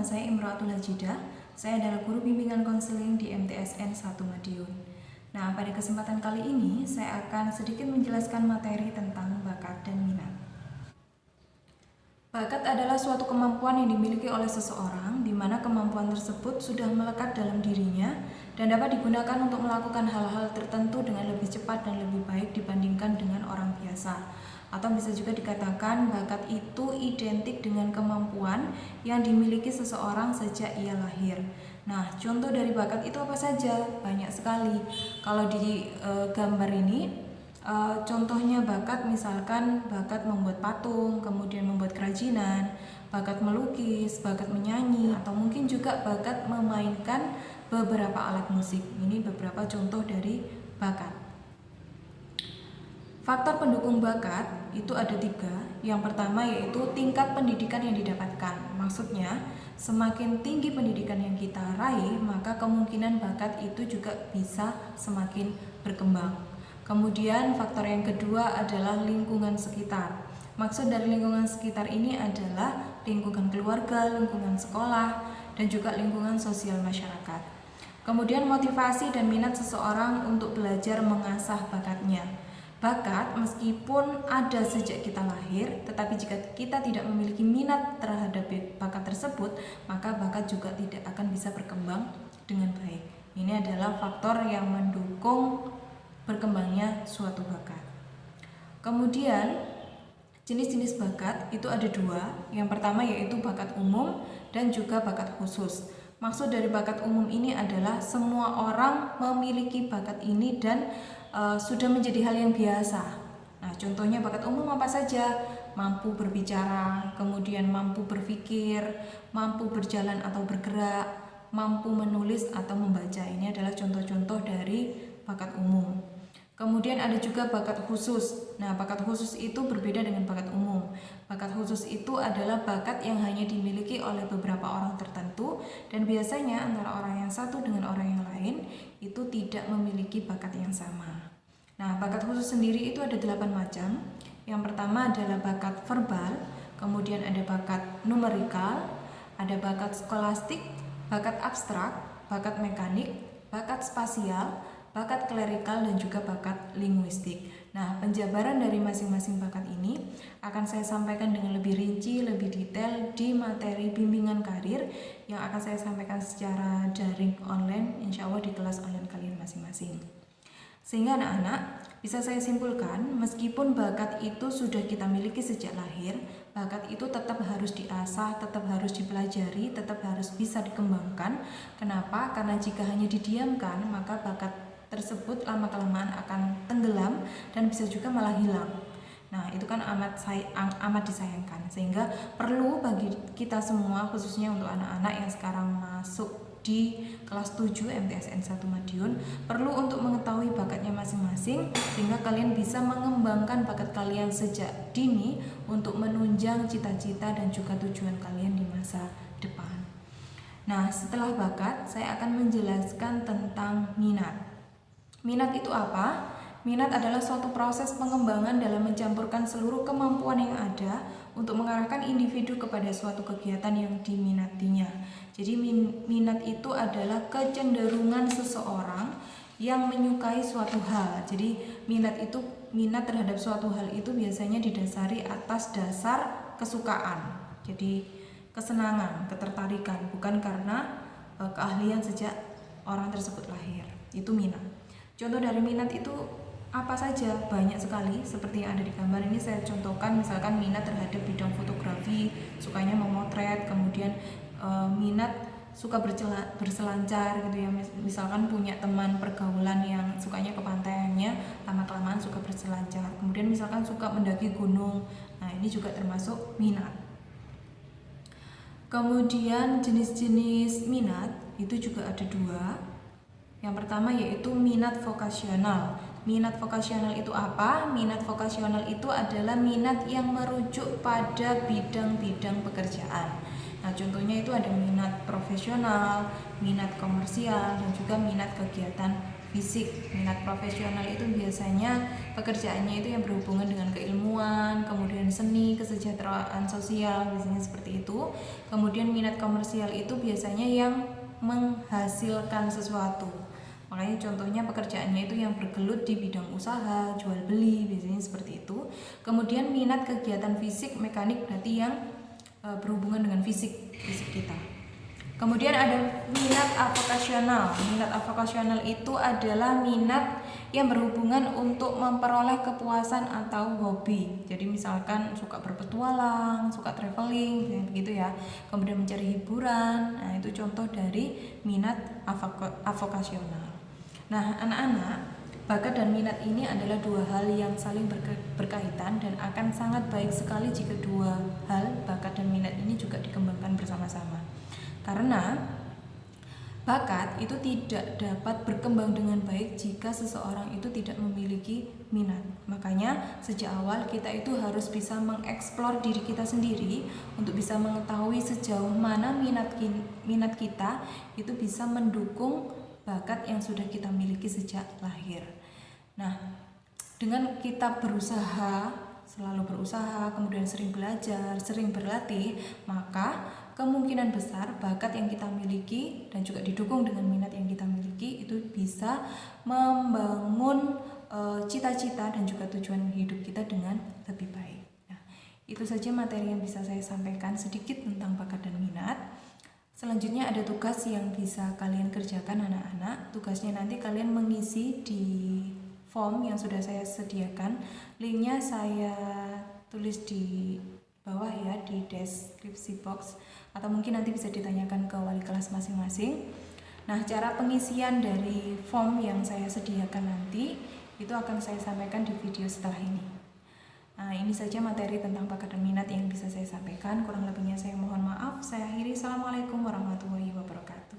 nama saya Imro'atul Hajidah. Saya adalah guru bimbingan konseling di MTSN 1 Madiun. Nah, pada kesempatan kali ini saya akan sedikit menjelaskan materi tentang bakat dan minat. Bakat adalah suatu kemampuan yang dimiliki oleh seseorang, di mana kemampuan tersebut sudah melekat dalam dirinya dan dapat digunakan untuk melakukan hal-hal tertentu dengan lebih cepat dan lebih baik dibandingkan dengan orang biasa. Atau bisa juga dikatakan bakat itu identik dengan kemampuan yang dimiliki seseorang sejak ia lahir. Nah, contoh dari bakat itu apa saja? Banyak sekali. Kalau di gambar ini, contohnya bakat misalkan bakat membuat patung, kemudian membuat kerajinan, bakat melukis, bakat menyanyi, atau mungkin juga bakat memainkan beberapa alat musik. Ini beberapa contoh dari bakat. Faktor pendukung bakat itu ada 3. Yang pertama yaitu tingkat pendidikan yang didapatkan. Maksudnya, semakin tinggi pendidikan yang kita raih, maka kemungkinan bakat itu juga bisa semakin berkembang. Kemudian faktor yang kedua adalah lingkungan sekitar. Maksud dari lingkungan sekitar ini adalah lingkungan keluarga, lingkungan sekolah, dan juga lingkungan sosial masyarakat. Kemudian motivasi dan minat seseorang untuk belajar mengasah bakatnya. Bakat meskipun ada sejak kita lahir, tetapi jika kita tidak memiliki minat terhadap bakat tersebut, maka bakat juga tidak akan bisa berkembang dengan baik. Ini adalah faktor yang mendukung berkembangnya suatu bakat. Kemudian jenis-jenis bakat itu ada 2. Yang pertama yaitu bakat umum dan juga bakat khusus. Maksud dari bakat umum ini adalah semua orang memiliki bakat ini dan sudah menjadi hal yang biasa. Nah, contohnya bakat umum apa saja? Mampu berbicara, kemudian mampu berpikir, mampu berjalan atau bergerak, mampu menulis atau membaca. Ini adalah contoh-contoh dari bakat umum. Kemudian ada juga bakat khusus. Nah, bakat khusus itu berbeda dengan bakat umum. Bakat khusus itu adalah bakat yang hanya dimiliki oleh beberapa orang tertentu dan biasanya antara orang yang satu dengan orang yang lain itu tidak memiliki bakat yang sama. Nah, bakat khusus sendiri itu ada 8 macam. Yang pertama adalah bakat verbal, kemudian ada bakat numerikal, ada bakat skolastik, bakat abstrak, bakat mekanik, bakat spasial, bakat klerikal, dan juga bakat linguistik. Nah, penjabaran dari masing-masing bakat ini akan saya sampaikan dengan lebih rinci, lebih detail di materi bimbingan karir yang akan saya sampaikan secara daring online, insya Allah di kelas online kalian masing-masing. Sehingga anak-anak bisa saya simpulkan, meskipun bakat itu sudah kita miliki sejak lahir, bakat itu tetap harus diasah, tetap harus dipelajari, tetap harus bisa dikembangkan. Kenapa? Karena jika hanya didiamkan, maka bakat tersebut lama-kelamaan akan tenggelam dan bisa juga malah hilang. Nah, itu kan amat disayangkan. Sehingga perlu bagi kita semua, khususnya untuk anak-anak yang sekarang masuk di kelas 7 MTSN 1 Madiun, perlu untuk mengetahui bakatnya masing-masing sehingga kalian bisa mengembangkan bakat kalian sejak dini untuk menunjang cita-cita dan juga tujuan kalian di masa depan. Nah, setelah bakat, saya akan menjelaskan tentang minat. Minat itu apa? Minat adalah suatu proses pengembangan dalam mencampurkan seluruh kemampuan yang ada untuk mengarahkan individu kepada suatu kegiatan yang diminatinya. Jadi minat itu adalah kecenderungan seseorang yang menyukai suatu hal. Jadi minat terhadap suatu hal itu biasanya didasari atas dasar kesukaan. Jadi kesenangan, ketertarikan, bukan karena keahlian sejak orang tersebut lahir. Itu minat. Contoh dari minat itu apa saja? Banyak sekali. Seperti yang ada di gambar ini saya contohkan, misalkan minat terhadap bidang fotografi, sukanya memotret, kemudian minat suka berselancar gitu ya. Misalkan punya teman pergaulan yang sukanya kepantaiannya, lama-kelamaan suka berselancar. Kemudian misalkan suka mendaki gunung. Nah, ini juga termasuk minat. Kemudian jenis-jenis minat itu juga ada 2. Yang pertama yaitu minat vokasional. Minat vokasional itu apa? Minat vokasional itu adalah minat yang merujuk pada bidang-bidang pekerjaan. Nah, contohnya itu ada minat profesional, minat komersial, dan juga minat kegiatan fisik. Minat profesional itu biasanya pekerjaannya itu yang berhubungan dengan keilmuan, kemudian seni, kesejahteraan sosial, biasanya seperti itu. Kemudian minat komersial itu biasanya yang menghasilkan sesuatu. Makanya contohnya pekerjaannya itu yang bergelut di bidang usaha, jual beli, biasanya seperti itu. Kemudian minat kegiatan fisik, mekanik berarti yang berhubungan dengan fisik kita. Kemudian ada minat avokasional. Minat avokasional itu adalah minat yang berhubungan untuk memperoleh kepuasan atau hobi. Jadi misalkan suka berpetualang, suka traveling, begitu ya. Kemudian mencari hiburan. Nah, itu contoh dari minat avokasional. Nah, anak-anak, bakat dan minat ini adalah dua hal yang saling berkaitan dan akan sangat baik sekali jika dua hal, bakat dan minat ini juga dikembangkan bersama-sama. Karena bakat itu tidak dapat berkembang dengan baik jika seseorang itu tidak memiliki minat. Makanya sejak awal kita itu harus bisa mengeksplor diri kita sendiri untuk bisa mengetahui sejauh mana minat kita itu bisa mendukung bakat yang sudah kita miliki sejak lahir. Nah, dengan kita selalu berusaha, kemudian sering belajar, sering berlatih, maka kemungkinan besar bakat yang kita miliki dan juga didukung dengan minat yang kita miliki itu bisa membangun cita-cita dan juga tujuan hidup kita dengan lebih baik. Nah, itu saja materi yang bisa saya sampaikan sedikit tentang bakat dan minat. Selanjutnya ada tugas yang bisa kalian kerjakan anak-anak. Tugasnya nanti kalian mengisi di form yang sudah saya sediakan. Linknya saya tulis di bawah ya, di deskripsi box, atau mungkin nanti bisa ditanyakan ke wali kelas masing-masing. Nah, cara pengisian dari form yang saya sediakan nanti itu akan saya sampaikan di video setelah ini. Nah, ini saja materi tentang bakat dan minat yang bisa saya sampaikan. Kurang lebihnya saya mohon maaf. Saya akhiri. Assalamualaikum warahmatullahi wabarakatuh.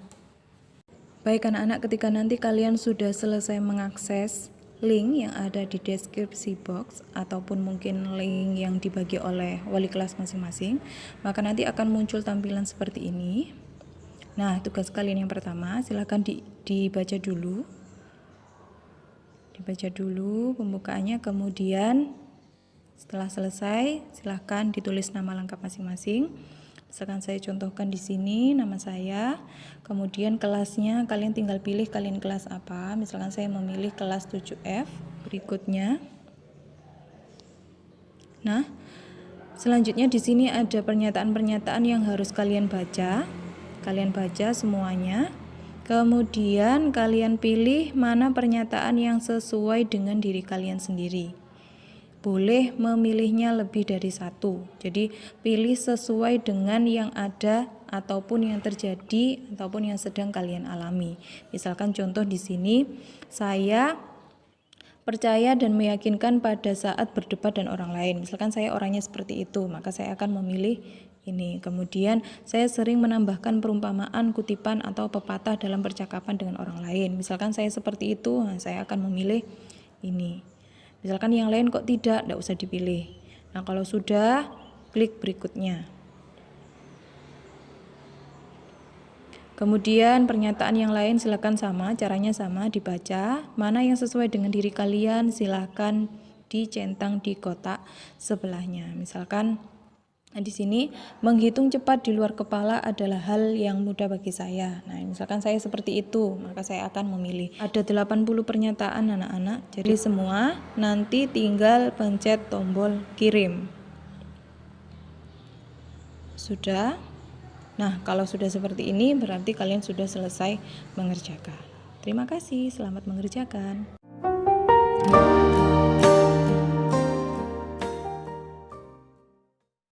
Baik anak-anak, ketika nanti kalian sudah selesai mengakses link yang ada di deskripsi box ataupun mungkin link yang dibagi oleh wali kelas masing-masing, maka nanti akan muncul tampilan seperti ini. Nah, tugas kalian yang pertama silahkan dibaca dulu. Dibaca dulu pembukaannya, kemudian setelah selesai silahkan ditulis nama lengkap masing-masing. Misalkan saya contohkan di sini nama saya, kemudian kelasnya kalian tinggal pilih kalian kelas apa. Misalkan saya memilih kelas 7F. Berikutnya, nah selanjutnya di sini ada pernyataan-pernyataan yang harus kalian baca. Kalian baca semuanya. Kemudian kalian pilih mana pernyataan yang sesuai dengan diri kalian sendiri. Boleh memilihnya lebih dari satu. Jadi pilih sesuai dengan yang ada ataupun yang terjadi ataupun yang sedang kalian alami. Misalkan contoh di sini, saya percaya dan meyakinkan pada saat berdebat dengan orang lain. Misalkan saya orangnya seperti itu, maka saya akan memilih ini. Kemudian saya sering menambahkan perumpamaan, kutipan atau pepatah dalam percakapan dengan orang lain. Misalkan saya seperti itu, saya akan memilih ini. Misalkan yang lain kok tidak usah dipilih. Nah, kalau sudah, klik berikutnya. Kemudian pernyataan yang lain silakan sama, caranya sama, dibaca. Mana yang sesuai dengan diri kalian silakan dicentang di kotak sebelahnya. Misalkan di sini menghitung cepat di luar kepala adalah hal yang mudah bagi saya. Nah, misalkan saya seperti itu, maka saya akan memilih. Ada 80 pernyataan anak-anak. Jadi semua nanti tinggal pencet tombol kirim. Sudah? Nah, kalau sudah seperti ini berarti kalian sudah selesai mengerjakan. Terima kasih, selamat mengerjakan.